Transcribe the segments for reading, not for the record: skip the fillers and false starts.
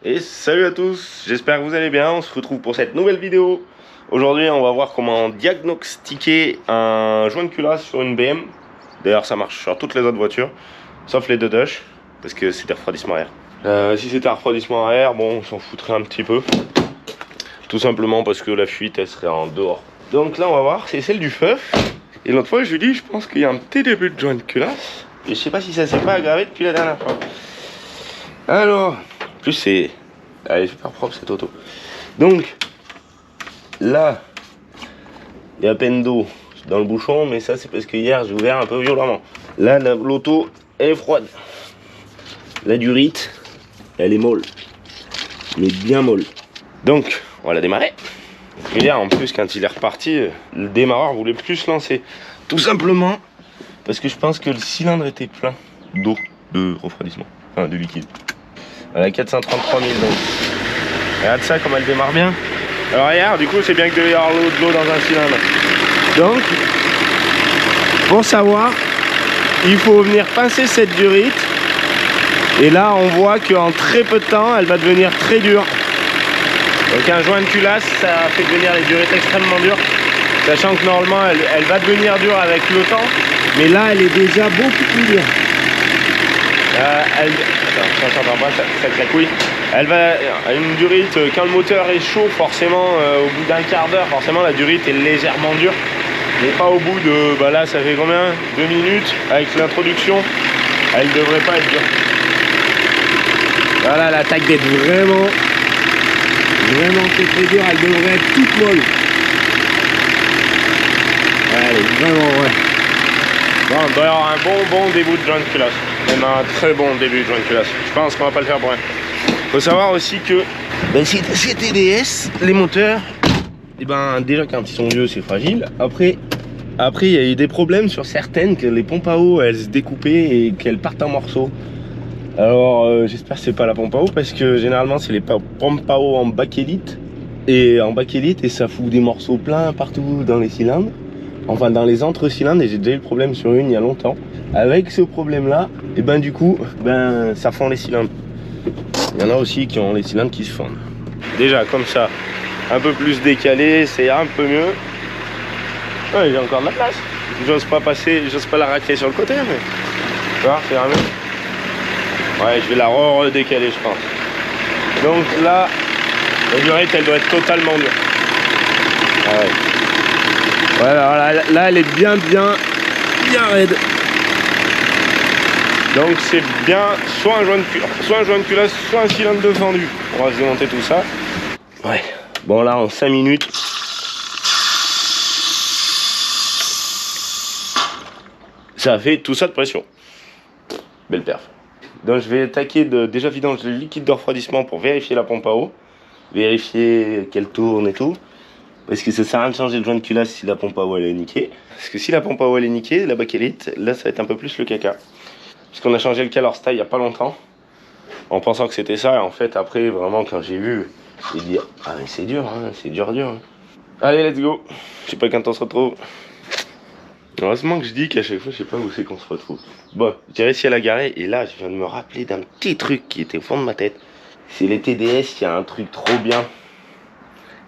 Et salut à tous, j'espère que vous allez bien, on se retrouve pour cette nouvelle vidéo. Aujourd'hui on va voir comment diagnostiquer un joint de culasse sur une BM. D'ailleurs ça marche sur toutes les autres voitures, sauf les Dodge, parce que c'est des refroidissements à air. Si c'était un refroidissement à air, bon on s'en foutrait un petit peu. Tout simplement parce que la fuite elle serait en dehors. Donc là on va voir, c'est celle du feuf. Et l'autre fois je lui dis, je pense qu'il y a un petit début de joint de culasse. Et je sais pas si ça s'est pas aggravé depuis la dernière fois. Alors... En plus c'est... Elle est super propre cette auto. Donc là il y a à peine d'eau dans le bouchon, mais ça c'est parce que hier j'ai ouvert un peu violemment. Là l'auto est froide. La durite elle est molle, mais bien molle. Donc on va la démarrer. Hier en plus quand il est reparti, le démarreur voulait plus se lancer. Tout simplement parce que je pense que le cylindre était plein d'eau, de refroidissement, enfin de liquide. Elle a 433 000 donc. Regarde ça comme elle démarre bien. Alors hier du coup c'est bien que devait y avoir de l'eau dans un cylindre. Donc pour savoir, il faut venir pincer cette durite. Et là on voit qu'en très peu de temps elle va devenir très dure. Donc un joint de culasse ça fait devenir les durites extrêmement dures. Sachant que normalement elle va devenir dure avec le temps. Mais là elle est déjà beaucoup plus dure. Ça claquouille. Elle va à une durite, quand le moteur est chaud, forcément, au bout d'un quart d'heure, forcément la durite est légèrement dure. Mais pas au bout de, bah là ça fait combien 2 minutes avec l'introduction, elle devrait pas être dure. Voilà, l'attaque d'être vraiment très dure, elle devrait être toute molle. Elle est vraiment, ouais. Bon, il doit y avoir un bon début de joint de culasse. Même un très bon début de joint de culasse. Je pense qu'on va pas le faire pour rien. Faut savoir aussi que chez TDS, les moteurs, et déjà quand ils sont vieux c'est fragile. Après il y a eu des problèmes sur certaines, que les pompes à eau elles se découpaient et qu'elles partent en morceaux. Alors j'espère que c'est pas la pompe à eau, parce que généralement c'est les pompes à eau en bakélite. Et ça fout des morceaux pleins partout dans les cylindres. Enfin dans les entre-cylindres, et j'ai déjà eu le problème sur une il y a longtemps. Avec ce problème là, et du coup, ça fend les cylindres. Il y en a aussi qui ont les cylindres qui se fondent. Déjà comme ça, un peu plus décalé, c'est un peu mieux. Ouais, il y a encore de la place. J'ose pas la racler sur le côté, mais tu vois, c'est mieux. Ouais, je vais la redécaler je pense. Donc là, la durite elle doit être totalement dure. Ah ouais. Voilà, là elle est bien raide. Donc c'est bien soit un joint de culasse, soit un cylindre de fendu. On va se démonter tout ça. Ouais. Bon là en 5 minutes. Ça a fait tout ça de pression. Belle perf. Donc je vais attaquer de déjà vidange le liquide de refroidissement pour vérifier la pompe à eau. Vérifier qu'elle tourne et tout. Parce que ça sert à rien de changer le joint de culasse si la pompe à eau elle est niquée. Parce que si la pompe à eau elle est niquée, la bakélite, là ça va être un peu plus le caca. Parce qu'on a changé le calor style il n'y a pas longtemps. En pensant que c'était ça, et en fait après vraiment quand j'ai vu, j'ai dit ah mais c'est dur, hein, c'est dur. Hein. Allez let's go. Je sais pas quand on se retrouve. Heureusement que je dis qu'à chaque fois je sais pas où c'est qu'on se retrouve. Bon, j'ai réussi à la garer et là je viens de me rappeler d'un petit truc qui était au fond de ma tête. C'est les TDS, il y a un truc trop bien.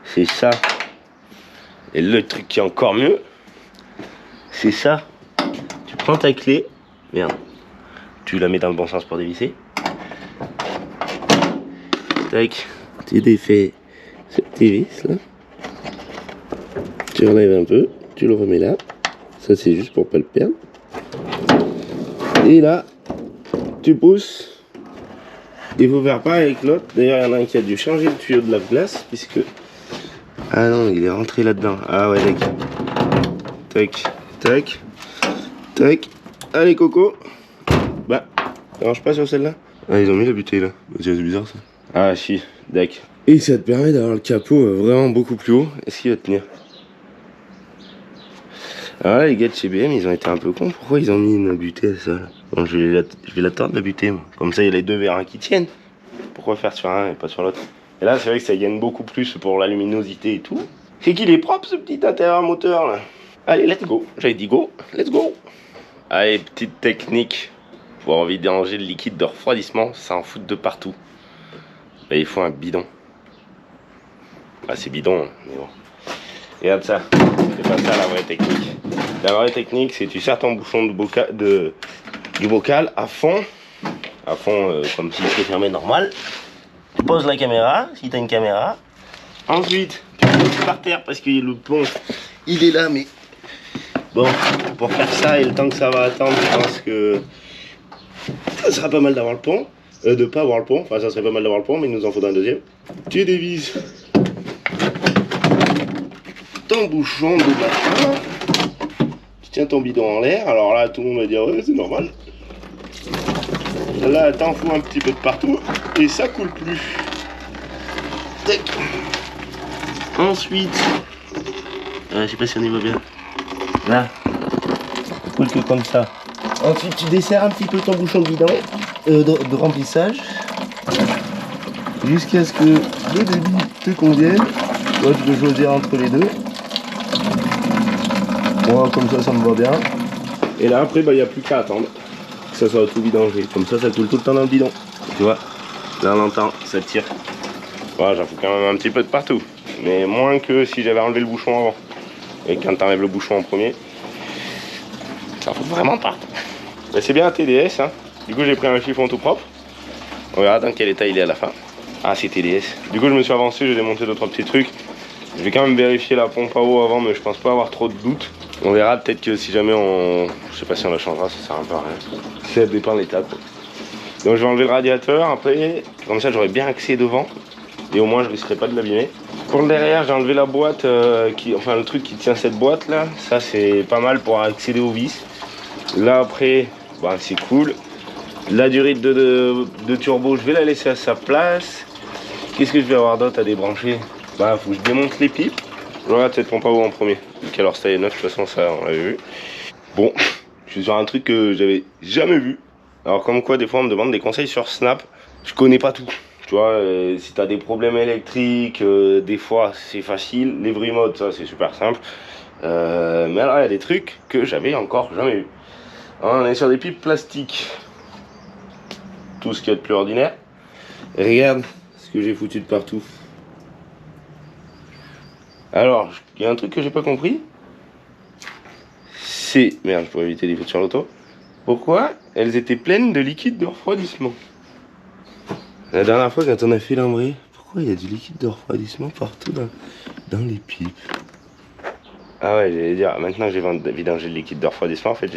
C'est ça. Et le truc qui est encore mieux, c'est ça. Tu prends ta clé, merde, tu la mets dans le bon sens pour dévisser. Tac, tu défais ce petit vis là. Tu enlèves un peu, tu le remets là. Ça c'est juste pour pas le perdre. Et là, tu pousses. Il faut faire pareil avec l'autre. D'ailleurs, il y en a un qui a dû changer le tuyau de la glace puisque... Ah non, il est rentré là-dedans. Ah ouais, d'accord. Tac. Allez, Coco. Bah, ça marche pas sur celle-là? Ah, ils ont mis la butée là. C'est bizarre ça. Ah, si, d'accord. Et ça te permet d'avoir le capot vraiment beaucoup plus haut. Est-ce qu'il va tenir? Alors là, les gars de chez BM, ils ont été un peu cons. Pourquoi ils ont mis une butée à ça là? Bon, je vais la tordre la butée, moi. Comme ça, il y a les deux verres qui tiennent. Pourquoi faire sur un et pas sur l'autre? Et là, c'est vrai que ça gagne beaucoup plus pour la luminosité et tout. C'est qu'il est propre ce petit intérieur moteur là. Allez, let's go. J'avais dit go, let's go. Allez, petite technique pour vidanger le liquide de refroidissement, ça en fout de partout. bah, il faut un bidon. Ah, c'est bidon, mais bon. Regarde ça, c'est pas ça la vraie technique. La vraie technique, c'est tu serres ton bouchon du bocal à fond comme si c'était fermé normal. Tu poses la caméra, si tu as une caméra. Ensuite, tu le poses par terre parce que le pont, il est là, mais bon, pour faire ça et le temps que ça va attendre, je pense que ça sera pas mal d'avoir le pont. De pas avoir le pont, enfin ça serait pas mal d'avoir le pont, mais il nous en faudra un deuxième. Tu dévises ton bouchon de machin. Tu tiens ton bidon en l'air, alors là tout le monde va dire ouais c'est normal. Là t'en fous un petit peu de partout et ça coule plus. Tac. Ensuite, je sais pas si on y voit bien. Là, ça coule que comme ça. Ensuite tu desserres un petit peu ton bouchon de bidon, de remplissage, jusqu'à ce que le débit te convienne. Toi tu peux choisir entre les deux. Moi comme ça me va bien. Et là après il n'y a plus qu'à attendre que ça soit tout vidangé. Comme ça coule tout le temps dans le bidon. Tu vois, là on entend, ça tire. Voilà, j'en fous quand même un petit peu de partout. Mais moins que si j'avais enlevé le bouchon avant. Et quand tu enlèves le bouchon en premier, ça fout vraiment partout. Mais c'est bien un TDS, hein. Du coup j'ai pris un chiffon tout propre. On verra dans quel état il est à la fin. Ah c'est TDS. Du coup je me suis avancé, j'ai démonté 2-3 petits trucs. Je vais quand même vérifier la pompe à eau avant, mais je pense pas avoir trop de doutes. On verra, peut-être que si jamais on... Je sais pas si on la changera, ça sert un peu à rien. Ça dépend de l'état quoi. Donc je vais enlever le radiateur après, comme ça j'aurai bien accès devant. Et au moins je risquerai pas de l'abîmer. Pour le derrière j'ai enlevé la boîte, enfin le truc qui tient cette boîte là. Ça c'est pas mal pour accéder aux vis. Là après, bah, c'est cool. La durite de turbo, je vais la laisser à sa place. Qu'est-ce que je vais avoir d'autre à débrancher? Bah faut que je démonte les pipes. Je regarde cette pompe à eau en premier. Alors ça est neuf, de toute façon ça on l'avait vu. Bon, je suis sur un truc que j'avais jamais vu. Alors comme quoi des fois on me demande des conseils sur Snap. Je connais pas tout. Tu vois, si tu as des problèmes électriques, des fois c'est facile. Les Vrimodes, ça c'est super simple. Mais alors il y a des trucs que j'avais encore jamais vu. On est sur des pipes plastiques. Tout ce qu'il y a de plus ordinaire. Et regarde ce que j'ai foutu de partout. Alors, il y a un truc que j'ai pas compris. C'est... Merde, je pourrais éviter des fautes sur l'auto. Pourquoi elles étaient pleines de liquide de refroidissement? La dernière fois quand on a fait l'embris, pourquoi il y a du liquide de refroidissement partout dans les pipes? Ah ouais, j'allais dire, maintenant que j'ai vidangé le liquide de refroidissement, en fait,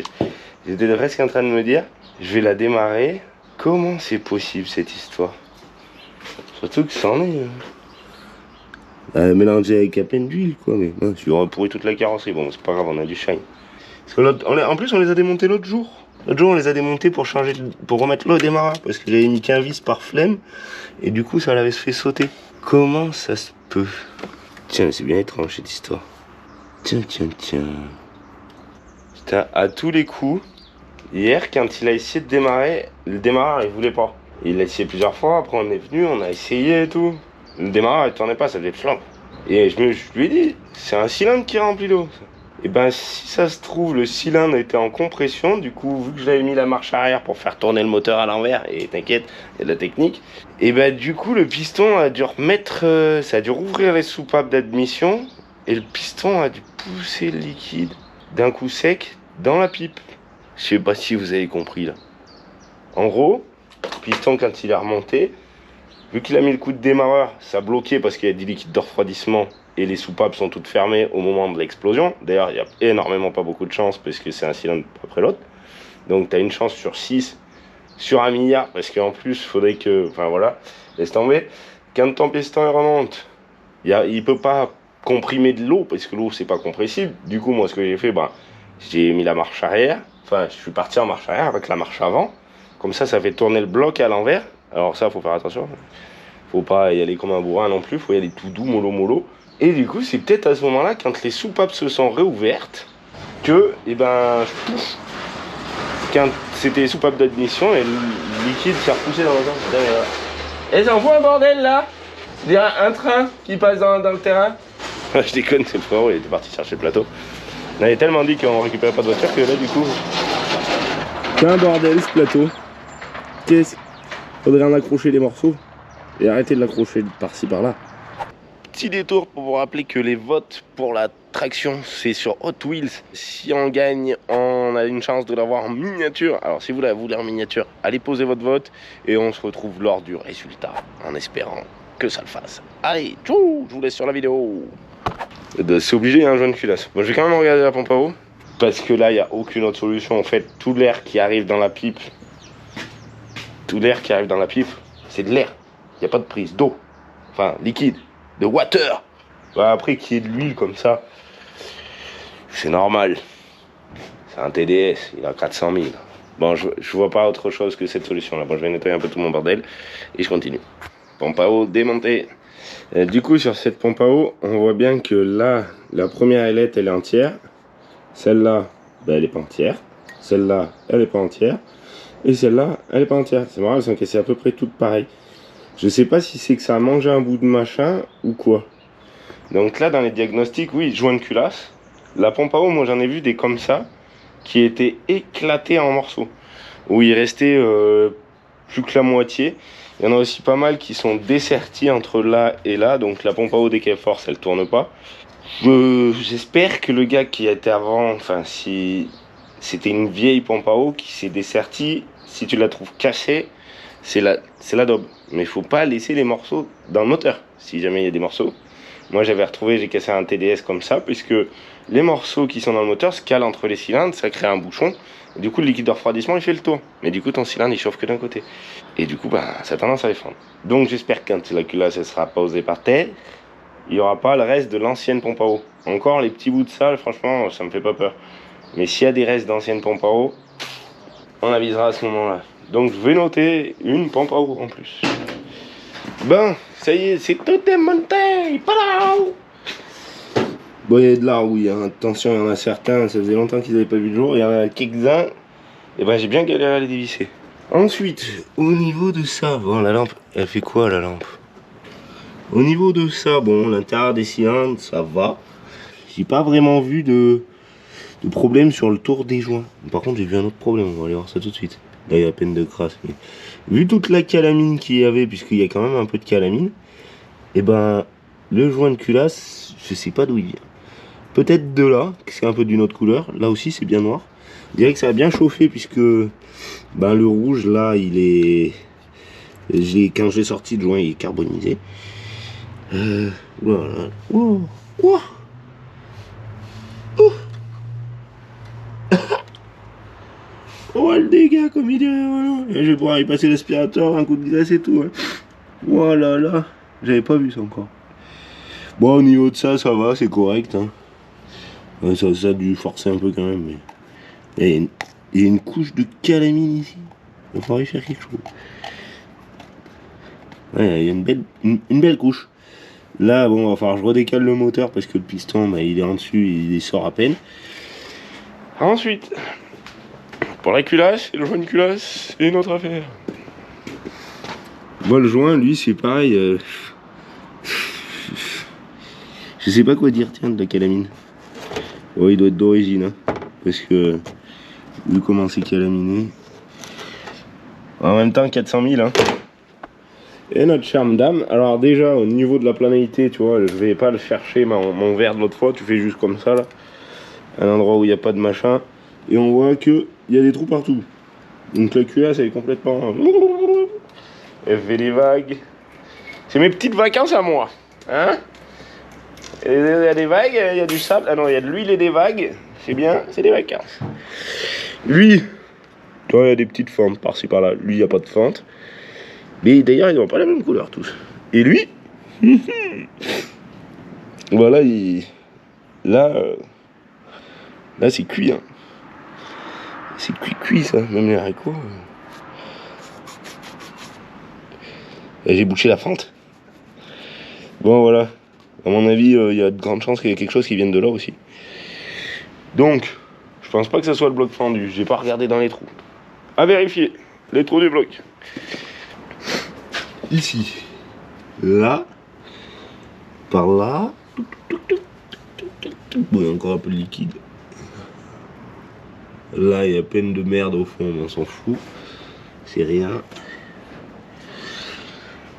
j'étais presque en train de me dire, je vais la démarrer. Comment c'est possible cette histoire? Surtout que ça en est... mélangé avec à peine d'huile quoi, mais bon, je lui pourri toute la carrosserie. Bon c'est pas grave, on a du shine. Parce que en plus on les a démontés l'autre jour. L'autre jour on les a démontés pour changer, pour remettre l'eau au démarrage. Parce que j'avais mis qu'un vis par flemme. Et du coup ça l'avait fait sauter. Comment ça se peut? Tiens, c'est bien étrange cette histoire. Tiens. Putain, à tous les coups, hier quand il a essayé de démarrer, le démarreur il voulait pas. Il l'a essayé plusieurs fois, après on est venu, on a essayé et tout. Le démarreur il tournait pas, ça faisait flambe. Et je lui ai dit, c'est un cylindre qui est rempli d'eau. Et ben si ça se trouve, le cylindre était en compression, du coup vu que j'avais mis la marche arrière pour faire tourner le moteur à l'envers, et t'inquiète, il y a de la technique, et ben du coup le piston a dû remettre, ça a dû rouvrir les soupapes d'admission, et le piston a dû pousser le liquide d'un coup sec dans la pipe. Je sais pas si vous avez compris là. En gros, le piston quand il est remonté, vu qu'il a mis le coup de démarreur, ça a bloqué parce qu'il y a du liquide de refroidissement et les soupapes sont toutes fermées au moment de l'explosion. D'ailleurs, il n'y a énormément pas beaucoup de chance parce que c'est un cylindre après l'autre. Donc, tu as une chance sur 6, sur 1 milliard, parce qu'en plus, il faudrait que... Enfin, voilà, laisse tomber. Quand ton piston remonte, il ne peut pas comprimer de l'eau parce que l'eau, c'est pas compressible. Du coup, moi, ce que j'ai fait, j'ai mis la marche arrière. Enfin, je suis parti en marche arrière avec la marche avant. Comme ça fait tourner le bloc à l'envers. Alors ça, faut faire attention. Faut pas y aller comme un bourrin non plus. Faut y aller tout doux, mollo. Et du coup, c'est peut-être à ce moment-là, quand les soupapes se sont réouvertes, que, quand c'était les soupapes d'admission, et le liquide s'est repoussé dans le temps. Et ça envoie un bordel là. C'est un train qui passe dans le terrain. Je déconne, c'est le frérot, il était parti chercher le plateau. On avait tellement dit qu'on récupérait pas de voiture que là, du coup, c'est un bordel ce plateau. Faudrait en accrocher les morceaux. et arrêtez de l'accrocher par-ci par-là. Petit détour pour vous rappeler que les votes pour la traction c'est sur Hot Wheels. Si on gagne, on a une chance de l'avoir en miniature. Alors si vous la voulez en miniature, allez poser votre vote et on se retrouve lors du résultat en espérant que ça le fasse. Allez, tchou, je vous laisse sur la vidéo. C'est obligé, hein, jaune culasse. Bon, je vais quand même regarder la pompe à eau parce que là il n'y a aucune autre solution. En fait, tout l'air qui arrive dans la pipe, c'est de l'air. Il n'y a pas de prise d'eau, enfin liquide, de water. Bah, après qu'il y ait de l'huile comme ça, c'est normal. C'est un TDS, il a 400 000. Bon, je vois pas autre chose que cette solution là. Bon, je vais nettoyer un peu tout mon bordel et je continue. Pompe à eau démontée. Du coup, sur cette pompe à eau, on voit bien que là, la première ailette, elle est entière. Celle-là, bah, elle est pas entière. Celle-là, elle est pas entière. Et celle-là, elle est pas entière. C'est marrant, elles sont cassées à peu près toutes pareilles. Je sais pas si c'est que ça a mangé un bout de machin ou quoi. Donc là, dans les diagnostics, oui, joint de culasse. La pompe à eau, moi j'en ai vu des comme ça, qui étaient éclatés en morceaux. Où il restait plus que la moitié. Il y en a aussi pas mal qui sont dessertis entre là et là. Donc la pompe à eau, dès qu'elle force, elle tourne pas. J'espère que le gars qui était avant, enfin si c'était une vieille pompe à eau qui s'est dessertie, si tu la trouves cachée, c'est la daube. Mais il faut pas laisser les morceaux dans le moteur, si jamais il y a des morceaux. Moi j'avais retrouvé, j'ai cassé un TDS comme ça, puisque les morceaux qui sont dans le moteur se calent entre les cylindres, ça crée un bouchon. Et du coup le liquide de refroidissement il fait le tour. Mais du coup ton cylindre il chauffe que d'un côté. Et du coup bah, ça a tendance à défendre. Donc j'espère que quand la culasse elle sera posée par terre, il n'y aura pas le reste de l'ancienne pompe à eau. Encore les petits bouts de sale, franchement ça me fait pas peur. Mais s'il y a des restes d'ancienne pompe à eau, on avisera à ce moment-là. Donc je vais noter une pompe à eau en plus. Bon, ça y est, c'est tout démonté. Bon, il y a de la rouille, hein. Attention, il y en a certains, ça faisait longtemps qu'ils n'avaient pas vu le jour. Il y en a quelques-uns, et ben j'ai bien galéré à les dévisser. Ensuite, au niveau de ça, bon, la lampe, elle fait quoi la lampe? Au niveau de ça, bon, l'intérieur des cylindres, ça va. J'ai pas vraiment vu de problème sur le tour des joints. Par contre, j'ai vu un autre problème, on va aller voir ça tout de suite. Là, il y a à peine de crasse. Mais... vu toute la calamine qu'il y avait, puisqu'il y a quand même un peu de calamine, et ben, le joint de culasse, je sais pas d'où il vient. Peut-être de là, que c'est un peu d'une autre couleur. Là aussi, c'est bien noir. Je dirais que ça a bien chauffé, puisque ben, le rouge, là, il est... quand j'ai sorti le joint, il est carbonisé. Voilà. Oh, oh. Oh. Oh le dégât comme il est, voilà. Et je vais pouvoir y passer l'aspirateur, un coup de glace et tout. Hein. Voilà là, j'avais pas vu ça encore. Bon au niveau de ça, ça va, c'est correct. Hein. Ouais, ça a dû forcer un peu quand même. Mais... il y a une couche de calamine ici. Il va falloir y faire quelque chose. Ouais, il y a une belle couche. Là, bon, il va falloir que je redécale le moteur parce que le piston, bah, il est en dessus, il sort à peine. Ensuite... pour la culasse, et le joint de culasse, c'est une autre affaire. Moi, le joint, lui, c'est pareil. Je sais pas quoi dire, tiens, de la calamine. Oh, il doit être d'origine, hein, parce que, vu comment c'est calaminé. En même temps, 400 000, hein. Et notre charme d'âme. Alors, déjà, au niveau de la planalité, tu vois, je vais pas le chercher, mon verre de l'autre fois, tu fais juste comme ça, là. Un endroit où il n'y a pas de machin. Et on voit que il y a des trous partout. Donc la culasse elle est complètement... elle fait des vagues. C'est mes petites vacances à moi. Hein? Il y a des vagues, il y a du sable. Ah non, il y a de l'huile et des vagues. C'est bien, c'est des vacances. Lui, toi il y a des petites fentes par-ci par-là. Lui, il n'y a pas de fente. Mais d'ailleurs, ils n'ont pas la même couleur tous. Et lui, voilà, là c'est cuit. Hein. C'est cuit ça, même les haricots. J'ai bouché la fente. Bon voilà, à mon avis, il y a de grandes chances qu'il y ait quelque chose qui vienne de là aussi. Donc, je pense pas que ça soit le bloc fendu. J'ai pas regardé dans les trous. À vérifier, les trous du bloc. Ici, là, par là. Bon, il y a encore un peu de liquide. Là, il y a plein de merde au fond, mais on s'en fout. C'est rien.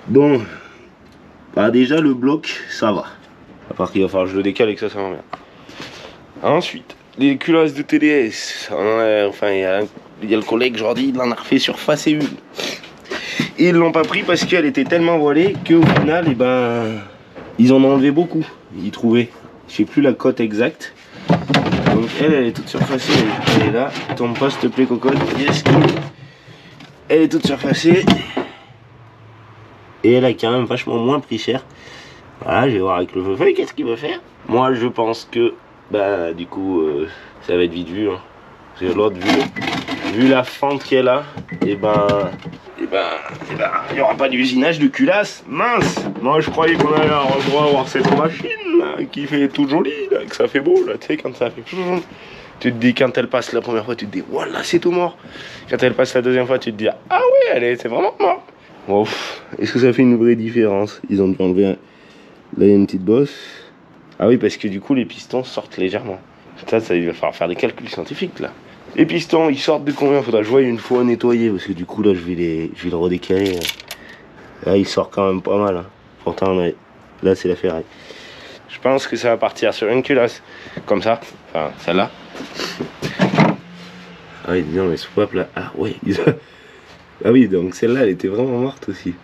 Bon, bah déjà le bloc, ça va. À part qu'il va falloir que je le décale et que ça va bien. Ensuite, les culasses de TDS. Enfin, il y a le collègue Jordi, il en a refait surfacer une. Et ils l'ont pas pris parce qu'elle était tellement voilée qu'au final, eh ben, ils en ont enlevé beaucoup. Ils trouvaient, je sais plus la cote exacte. Donc elle est toute surfacée. Elle est là. Tombe pas s'il te plaît, cocotte. Yes. Elle est toute surfacée. Et elle a quand même vachement moins pris cher. Voilà, je vais voir avec le feu-feuille qu'est-ce qu'il va faire. Moi, je pense que, bah, du coup, ça va être vite vu. Hein. Parce que l'autre, vu la fente qu'elle a, et ben, il n'y aura pas d'usinage de culasse. Mince! Moi, je croyais qu'on allait avoir le droit à voir cette machine là, qui fait toute jolie, là, que ça fait beau, là, tu sais, quand ça fait. Tu te dis, quand elle passe la première fois, tu te dis, voilà, c'est tout mort. Quand elle passe la deuxième fois, tu te dis, ah ouais, c'est vraiment mort. Bon, est-ce que ça fait une vraie différence? Ils ont dû enlever là, il y a une petite bosse. Ah oui, parce que du coup, les pistons sortent légèrement. Ça, il va falloir faire des calculs scientifiques là. Les pistons, ils sortent de combien? Faudra que je voie une fois nettoyer parce que du coup, là, je vais le redécaler. Là, il sort quand même pas mal. Hein. Pourtant, là, c'est la ferraille. Je pense que ça va partir sur une culasse comme ça. Enfin, celle-là. Ah oui, non, mais swap là. Ah ouais. Ah oui, donc celle-là, elle était vraiment morte aussi.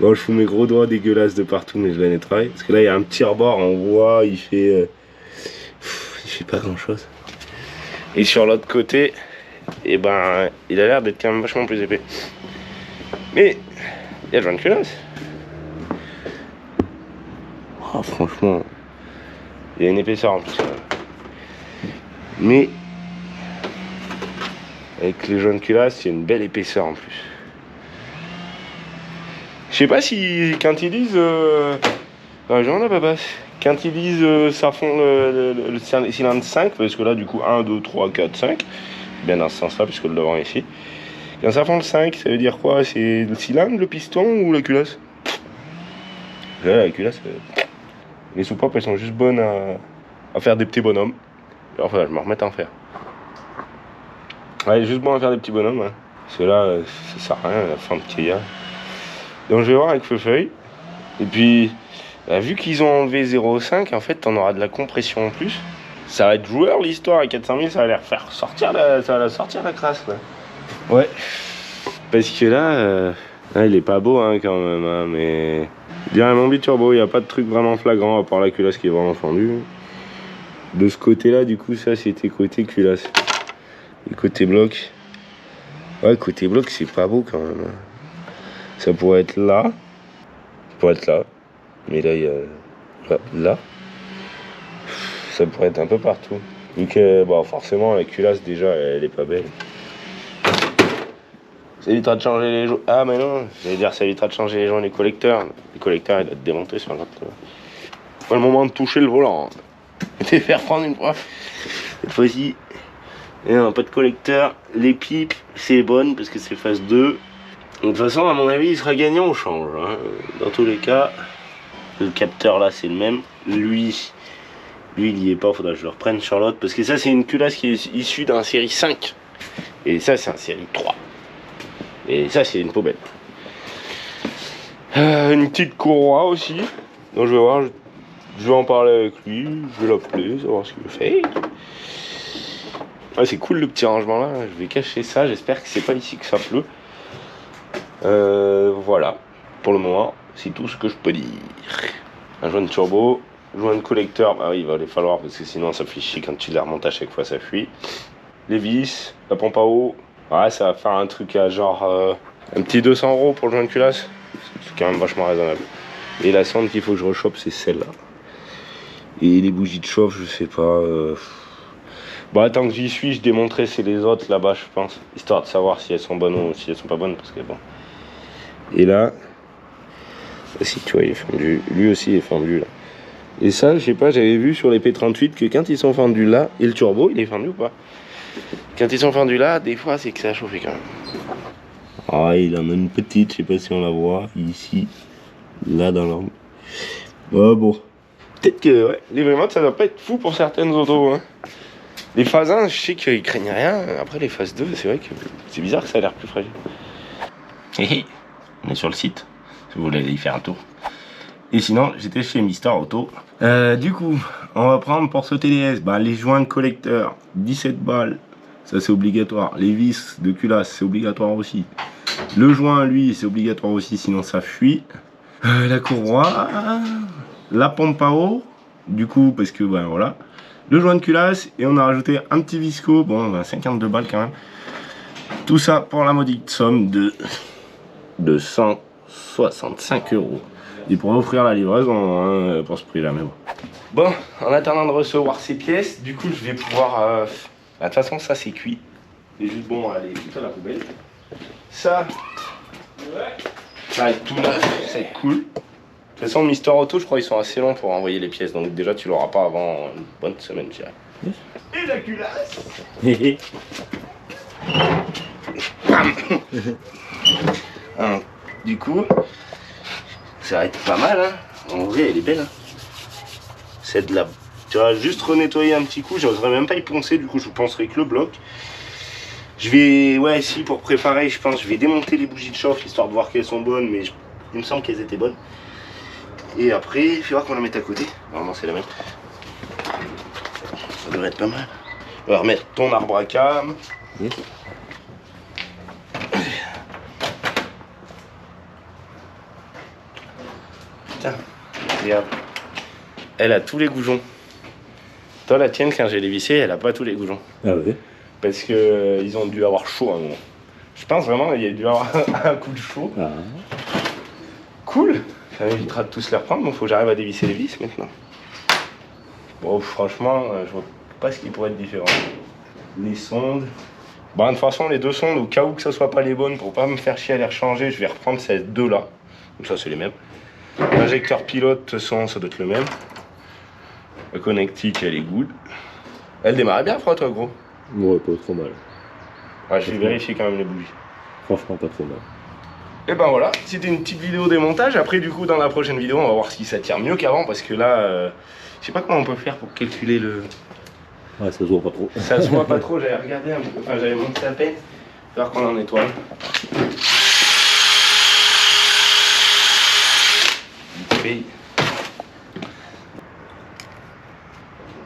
Bon, je fous mes gros doigts dégueulasses de partout, mais je la nettoie. Parce que là, il y a un petit rebord en bois, il fait pas grand-chose. Et sur l'autre côté, eh ben, il a l'air d'être quand même vachement plus épais. Mais, il y a le joint de culasse. Oh, franchement, il y a une épaisseur en plus. Mais, avec les joints de culasse, il y a une belle épaisseur en plus. Je sais pas si quand ils disent j'en ai pas basse. Quand ils disent ça fond le cylindre 5, parce que là du coup 1, 2, 3, 4, 5, bien dans ce sens là puisque le devant est ici. Quand ça fond le 5, ça veut dire quoi? C'est le cylindre, le piston ou la culasse? Là, la culasse, les soupapes elles sont juste bonnes à faire des petits bonhommes. Alors voilà, je me remette à en faire. Ouais, juste bon à faire des petits bonhommes. Hein. Parce que là, ça sert à rien la fente qu'il y a. Donc je vais voir avec feu-feuille. Et puis, bah, vu qu'ils ont enlevé 0,5, en fait, on aura de la compression en plus. Ça va être joueur l'histoire. À 400 000, ça va leur faire sortir la crasse. Là. Ouais. Parce que là, il est pas beau hein, quand même. Hein, mais derrière mon biturbo, il n'y a pas de truc vraiment flagrant à part la culasse qui est vraiment fendue. De ce côté-là, du coup, ça c'était côté culasse. Et côté bloc. Ouais, côté bloc, c'est pas beau quand même. Ça pourrait être là. Ça pourrait être là. Mais là, il y a. Là. Ça pourrait être un peu partout. Vu que, bon, forcément, la culasse, déjà, elle est pas belle. Ça évitera de changer les joints. Ah, mais non, j'allais dire, ça évitera de changer les joints des collecteurs. Les collecteurs, ils doivent être démontés sur l'autre. Pas le moment de toucher le volant. Et faire prendre une fois. Cette fois-ci. Et non, pas de collecteur. Les pipes, c'est bonne parce que c'est phase 2. De toute façon, à mon avis, il sera gagnant au change. Hein. Dans tous les cas, le capteur là, c'est le même. Lui, il y est pas. Faudra que je le reprenne sur l'autre. Parce que ça, c'est une culasse qui est issue d'un série 5. Et ça, c'est un série 3. Et ça, c'est une poubelle. Une petite courroie aussi. Donc, je vais voir. Je vais en parler avec lui. Je vais l'appeler, savoir ce qu'il fait. Ouais, c'est cool le petit rangement là. Je vais cacher ça. J'espère que c'est pas ici que ça pleut. Voilà, pour le moment, c'est tout ce que je peux dire. Un joint de turbo, joint de collecteur, bah oui, il va les falloir parce que sinon ça fait chier quand tu les remontes à chaque fois, ça fuit. Les vis, la pompe à eau, ouais, ça va faire un truc à genre un petit 200 € pour le joint de culasse, c'est quand même vachement raisonnable. Et la sonde qu'il faut que je rechoppe, c'est celle-là. Et les bougies de chauffe, je sais pas. Bon, tant que j'y suis, je démontrerai c'est les autres là-bas, je pense, histoire de savoir si elles sont bonnes ou si elles sont pas bonnes, parce que bon. Et là, si tu vois, il est fendu. Lui aussi est fendu là. Et ça, je sais pas, j'avais vu sur les P38 que quand ils sont fendus là, et le turbo, il est fendu ou pas? Quand ils sont fendus là, des fois, c'est que ça a chauffé quand même. Ah, il en a une petite, je sais pas si on la voit, ici, là dans l'angle. Bon. Peut-être que, ouais, les Vremods, ça doit pas être fou pour certaines autos, hein. Les phases 1, je sais qu'ils craignent rien. Après, les phases 2, c'est vrai que c'est bizarre que ça a l'air plus fragile. On est sur le site. si vous voulez aller y faire un tour. Et sinon, j'étais chez Mister Auto. Du coup, on va prendre pour ce TDS, bah, les joints de collecteur, 17 balles, ça c'est obligatoire. Les vis de culasse, c'est obligatoire aussi. Le joint, lui, c'est obligatoire aussi, sinon ça fuit. La courroie, la pompe à eau, du coup, parce que, ben voilà. Le joint de culasse, et on a rajouté un petit visco, bon, ben, 52 balles quand même. Tout ça pour la modique somme de 165 €. Et pour offrir la livraison, hein, pour ce prix-là, mais bon. Bon, en attendant de recevoir ces pièces, du coup, je vais pouvoir... de toute façon, ça, c'est cuit. Et juste bon, allez, tout à la poubelle. Ça va être tout neuf, c'est cool. De toute façon, Mister Auto, je crois, ils sont assez longs pour envoyer les pièces. Donc déjà, tu l'auras pas avant une bonne semaine, je dirais. Et la culasse. Du coup, ça va être pas mal, hein. En vrai, elle est belle, hein. C'est de la... Tu vas juste renettoyer un petit coup, j'oserais même pas y poncer, du coup je penserai que le bloc. Je vais, ouais, si, pour préparer, je pense, je vais démonter les bougies de chauffe, histoire de voir qu'elles sont bonnes, mais il me semble qu'elles étaient bonnes. Et après, il faudra qu'on la mette à côté. Normalement, c'est la même. Ça devrait être pas mal. On va remettre ton arbre à cam. Yes. Putain, regarde. Elle a tous les goujons. Toi, la tienne, quand j'ai les vissées, elle a pas tous les goujons. Ah ouais. Parce que ils ont dû avoir chaud à un moment. Je pense vraiment qu'il y a dû avoir un coup de chaud. Ah. Cool. Ça m'évitera de tous les reprendre, donc il faut que j'arrive à dévisser les vis maintenant. Bon, franchement, je vois pas ce qui pourrait être différent. Les sondes. Bon, de toute façon, les deux sondes, au cas où que ce soit pas les bonnes, pour pas me faire chier à les rechanger, je vais reprendre ces deux là. Donc ça, c'est les mêmes. L'injecteur pilote, de toute façon, ça doit être le même. La connectique, elle est good. Elle démarrait bien, toi, gros. Ouais, pas trop mal. Ouais, je vais vérifier quand même les bougies. Franchement, pas trop mal. Et ben voilà, c'était une petite vidéo démontage. Après, du coup, dans la prochaine vidéo, on va voir si ça tire mieux qu'avant. Parce que là, je sais pas comment on peut faire pour calculer le... Ouais, ça se voit pas trop. Ça se voit pas trop, j'avais regardé un peu. Enfin, j'avais monté à peine. Il va falloir qu'on en nettoie.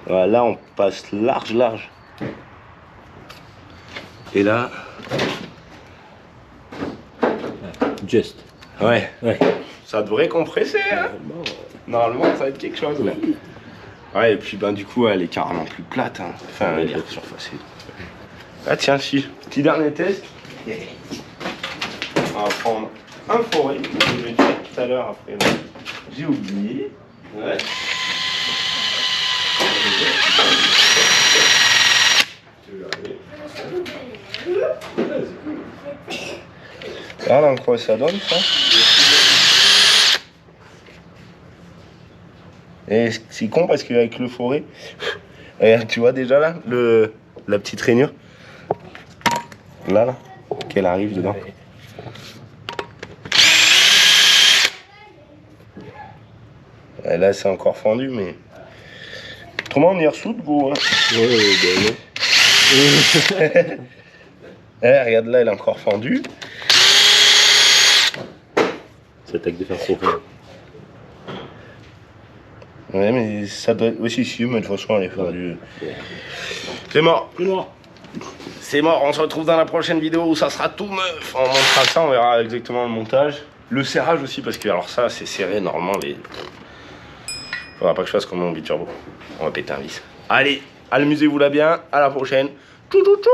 Voilà, là, on passe large. Et là... Just. Ouais. Ça devrait compresser, hein. Normalement, ça va être quelque chose, là. Ouais, et puis, ben, du coup, elle est carrément plus plate, hein. Enfin, elle est surfacée. Ah, tiens, si. Petit dernier test. On va prendre un forêt. Je vais le faire tout à l'heure, après. J'ai oublié. Ouais. Regarde en quoi ça donne, ça. Et c'est con parce qu'avec le forêt, regarde, tu vois déjà là, la petite rainure. Là, qu'elle arrive dedans. Et là, c'est encore fendu, mais... Autrement, on y ressoute, gros. Hein. Ouais. Regarde là, elle est encore fendue. Ça attaque de faire chauffer. Ouais, mais ça doit être aussi si, mais de toute façon, elle est fendue. C'est mort. C'est mort, on se retrouve dans la prochaine vidéo où ça sera tout neuf. On montrera ça, on verra exactement le montage. Le serrage aussi, parce que alors ça, c'est serré normalement. Faudra pas que je fasse comme mon biturbo. On va péter un vis. Allez, amusez-vous là bien, à la prochaine. Tchou tchou tchou.